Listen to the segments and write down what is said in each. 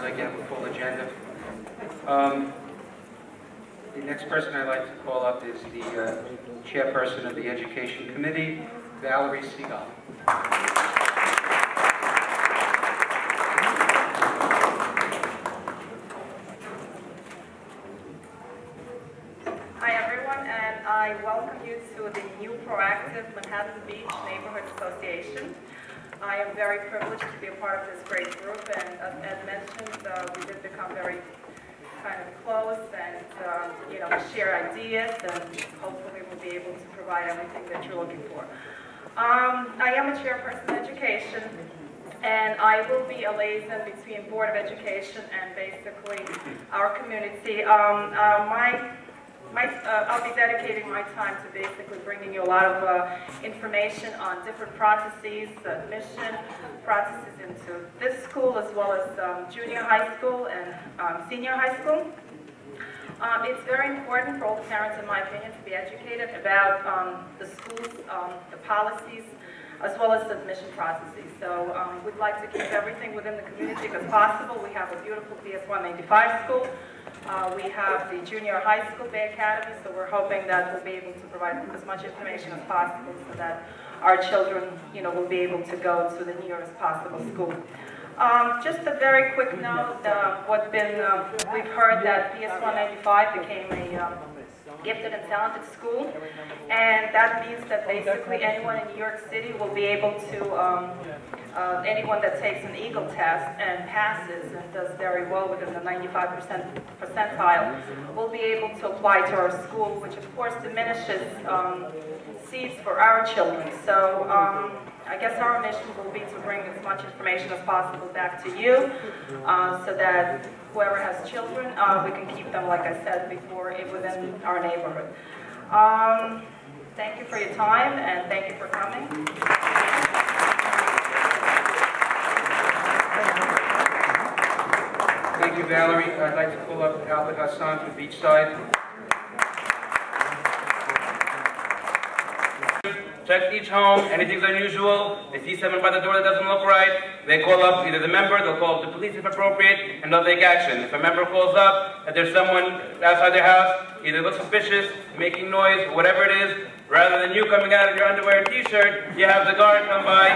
like to have a full agenda. The next person I'd like to call up is the chairperson of the Education Committee, Valerie Segal. Hi everyone, and I welcome you to the new Proactive Manhattan Beach Neighborhood Association. I am very privileged to be a part of this great group, and as Ed mentioned, we did become very kind of close and share ideas, and hopefully we'll be able to provide everything that you're looking for. I am a chairperson of education, and I will be a liaison between Board of Education and basically our community. I'll be dedicating my time to basically bringing you a lot of information on different processes, admission processes into this school, as well as junior high school and senior high school. It's very important for all the parents, in my opinion, to be educated about the schools, the policies, as well as the admission processes. So we'd like to keep everything within the community as possible. We have a beautiful PS 195 school. We have the junior high school, Bay Academy, so we're hoping that we'll be able to provide as much information as possible so that our children, will be able to go to the nearest possible school. Just a very quick note, we've heard that PS 195 became a gifted and talented school, and that means that basically anyone in New York City will be able to, anyone that takes an Eagle test and passes and does very well within the 95% percentile will be able to apply to our school, which of course diminishes seats for our children. So I guess our mission will be to bring as much information as possible back to you so that whoever has children, we can keep them, like I said before, within our neighborhood. Thank you for your time, and thank you for coming. Thank you, Valerie. I'd like to call up Albert Hassan from Beachside. Check each home, anything's unusual, they see someone by the door that doesn't look right, they call up either the member, they'll call up the police if appropriate, and they'll take action. If a member calls up that there's someone outside their house, either looks suspicious, making noise, whatever it is, rather than you coming out in your underwear and t-shirt, you have the guard come by,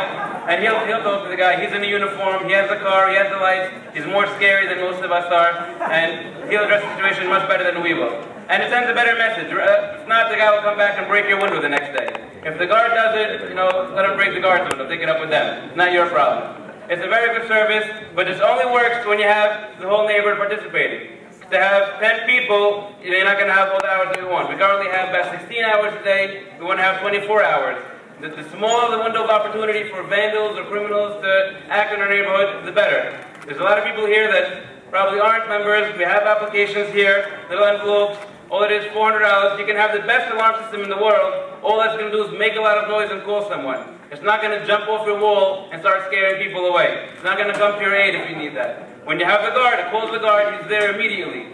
and he'll talk to the guy. He's in a uniform, he has the car, he has the lights, he's more scary than most of us are, and he'll address the situation much better than we will. And it sends a better message. If not, the guy will come back and break your window the next day. If the guard does it, let him break the guard's window, take it up with them. It's not your problem. It's a very good service, but this only works when you have the whole neighborhood participating. To have 10 people, you're not going to have all the hours that we want. We currently have about 16 hours a day. We want to have 24 hours. The smaller the window of opportunity for vandals or criminals to act in our neighborhood, the better. There's a lot of people here that probably aren't members. We have applications here, little envelopes. All it is, $400. You can have the best alarm system in the world. All that's going to do is make a lot of noise and call someone. It's not going to jump off your wall and start scaring people away. It's not going to come to your aid if you need that. When you have the guard, it calls the guard, he's there immediately.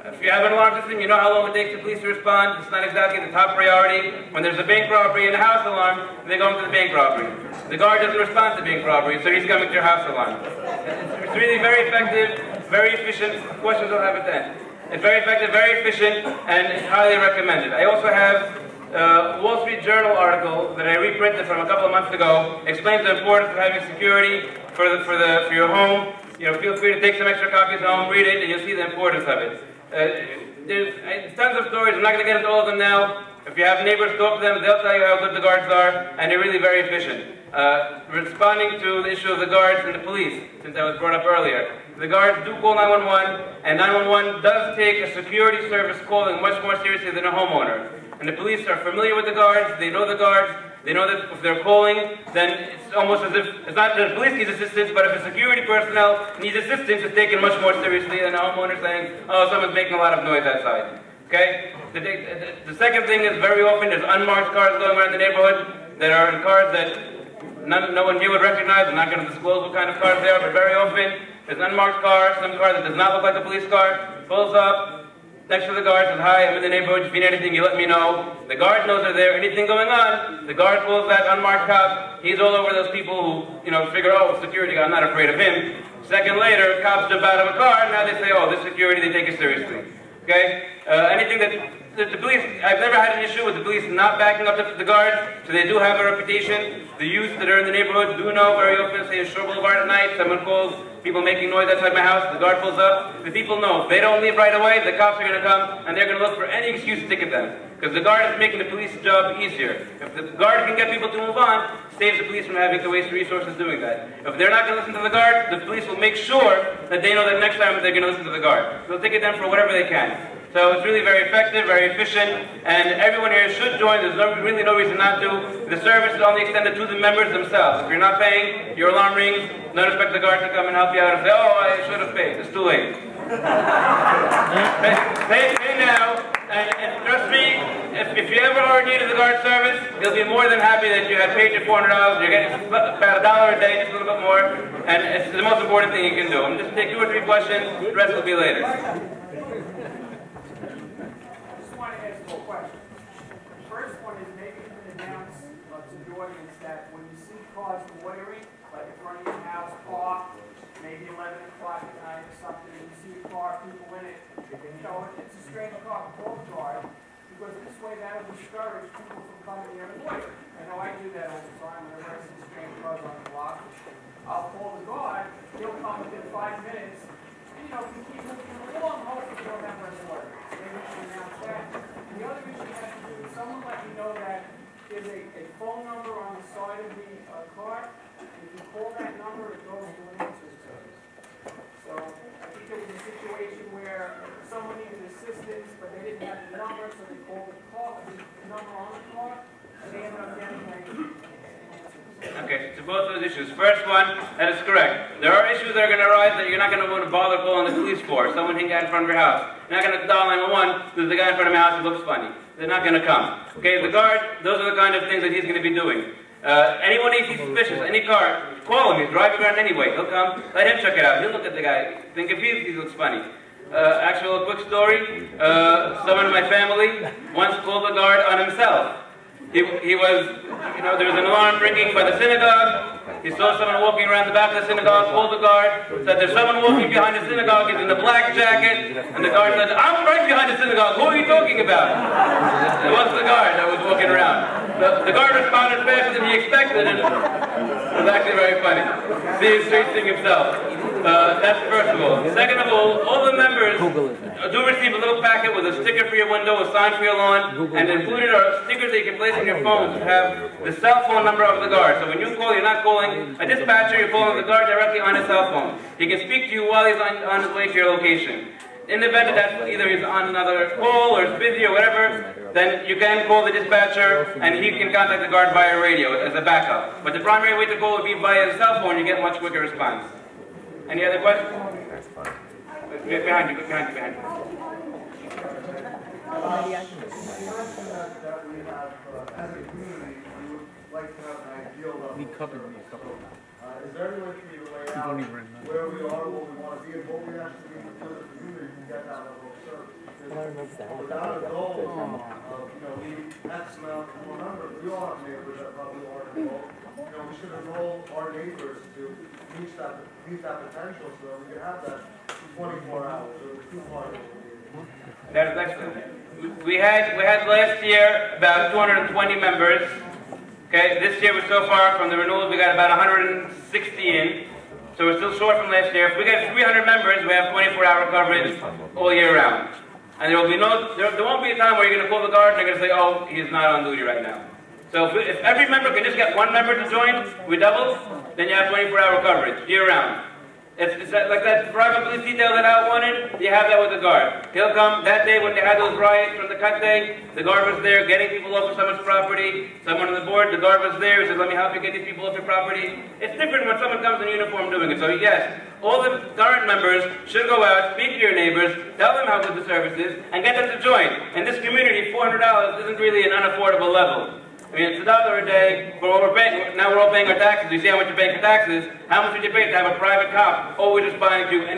If you have an alarm system, you know how long it takes the police to respond. It's not exactly the top priority. When there's a bank robbery and a house alarm, they go into the bank robbery. The guard doesn't respond to bank robbery, so he's coming to your house alarm. It's really very effective, very efficient. Questions I'll have at the end. It's very effective, very efficient, and it's highly recommended. I also have a Wall Street Journal article that I reprinted from a couple of months ago. Explains the importance of having security for your home. Feel free to take some extra copies home, read it, and you'll see the importance of it. There's tons of stories. I'm not going to get into all of them now. If you have neighbors, talk to them. They'll tell you how good the guards are, and they're really very efficient. Responding to the issue of the guards and the police, since that was brought up earlier. The guards do call 911, and 911 does take a security service calling much more seriously than a homeowner. And the police are familiar with the guards, they know the guards, they know that if they're calling, then it's almost as if, it's not that the police needs assistance, but if a security personnel needs assistance, it's taken much more seriously than a homeowner saying, oh, someone's making a lot of noise outside. Okay? The second thing is very often there's unmarked cars going around the neighborhood that are in cars that no one here would recognize. I'm not going to disclose what kind of cars they are, but very often there's an unmarked car, some car that does not look like a police car, pulls up, next to the guard, says, hi, I'm in the neighborhood, if you need anything, you let me know. The guard knows they're there, anything going on, the guard calls that unmarked cop, he's all over those people who, figure, oh, security guard, I'm not afraid of him. Second later, cops jump out of a car, now they say, oh, this security, they take it seriously. Okay? Anything that the police, I've never had an issue with the police not backing up the guards, so they do have a reputation. The youth that are in the neighborhood do know very often, say, Shore Boulevard at night, someone calls, people making noise outside my house, the guard pulls up. The people know, if they don't leave right away, the cops are going to come, and they're going to look for any excuse to ticket them. Because the guard is making the police's job easier. If the guard can get people to move on, saves the police from having to waste resources doing that. If they're not going to listen to the guard, the police will make sure that they know that next time they're going to listen to the guard. They'll ticket them for whatever they can. So it's really very effective, very efficient, and everyone here should join. There's really no reason not to. The service is only extended to the members themselves. If you're not paying, your alarm rings, don't expect the guard to come and help you out and say, oh, I should have paid. It's too late. Pay now, and trust me, if you ever are in need of the guard service, you'll be more than happy that you had paid your $400. You're getting about $1 a day, just a little bit more, and it's the most important thing you can do. I'm just take 2 or 3 questions, the rest will be later. That when you see cars loitering, like in front of your house, parked, maybe 11 o'clock at night or something, and you see a car, people in it, it's a strange car, call the guard, because this way that will discourage people from coming here and loitering. I know I do that all the time whenever I see strange cars on the block. I'll call the guard, he'll come within 5 minutes, and we keep moving along, hopefully we don't have much loitering. So maybe we should announce that. And the other issue has to do with someone letting you know that there's a phone number on the side of the car. If you call that number, it goes to an answering service. So I think there was a situation where someone needed assistance, but they didn't have the number, so they called the number on the car, and they ended up getting an answering service. Okay, so both those issues. First one, that is correct. There are issues that are going to arise that you're not going to want to bother calling the police for. Someone hit in front of your house. You're not going to dial 911 because the guy in front of my house looks funny. They're not going to come. Okay, the guard, those are the kind of things that he's going to be doing. Anyone he sees suspicious, any car, call him. He's driving around anyway. He'll come, let him check it out. He'll look at the guy, think if he looks funny. Actual quick story, someone in my family once called the guard on himself. He was, there was an alarm ringing by the synagogue. He saw someone walking around the back of the synagogue, called the guard, said, there's someone walking behind the synagogue, he's in a black jacket. And the guard said, I'm right behind the synagogue, who are you talking about? It was the guard that was walking around. The guard responded faster than he expected, and it was actually very funny. See, he's tracing himself. That's first of all. Second of all the members do receive a little packet with a sticker for your window, a sign for your lawn, and included are stickers that you can place on your phones that have the cell phone number of the guard. So when you call, you're not calling a dispatcher, you're calling the guard directly on his cell phone. He can speak to you while he's on his way to your location. In the event that either he's on another call or is busy or whatever, then you can call the dispatcher and he can contact the guard via radio as a backup. But the primary way to call would be via his cell phone, you get a much quicker response. Any other questions? Behind you. That we have, as a community, we would like to have an ideal level. Is there any way for you to lay out where we are, what we want to be, and what we actually need to do as a community to get that level of service? Because without a goal of, we X amount to remember, we all have neighbors that probably aren't involved. We should enroll our neighbors to reach that potential so that we can have that 24 hours or 2 parties. That's excellent. We had last year about 220 members. Okay, this year so far from the renewals we got about 160 in. So we're still short from last year. If we get 300 members, we have 24-hour coverage all year round. And there won't be a time where you're going to pull the guard and they're going to say, oh, he's not on duty right now. So if every member can just get 1 member to join, we double, then you have 24-hour coverage year round. It's like that private police detail that I wanted, you have that with the guard. He'll come that day when they had those riots from the cut day, the guard was there getting people off of someone's property, someone on the board, the guard was there, he said, let me help you get these people off your property. It's different when someone comes in uniform doing it. So yes, all the current members should go out, speak to your neighbors, tell them how good the service is, and get them to join. In this community, $400 isn't really an unaffordable level. I mean, it's $1 a day for what we're paying. Now we're all paying our taxes. You see how much you're paying for taxes. How much would you pay to have a private cop always responding to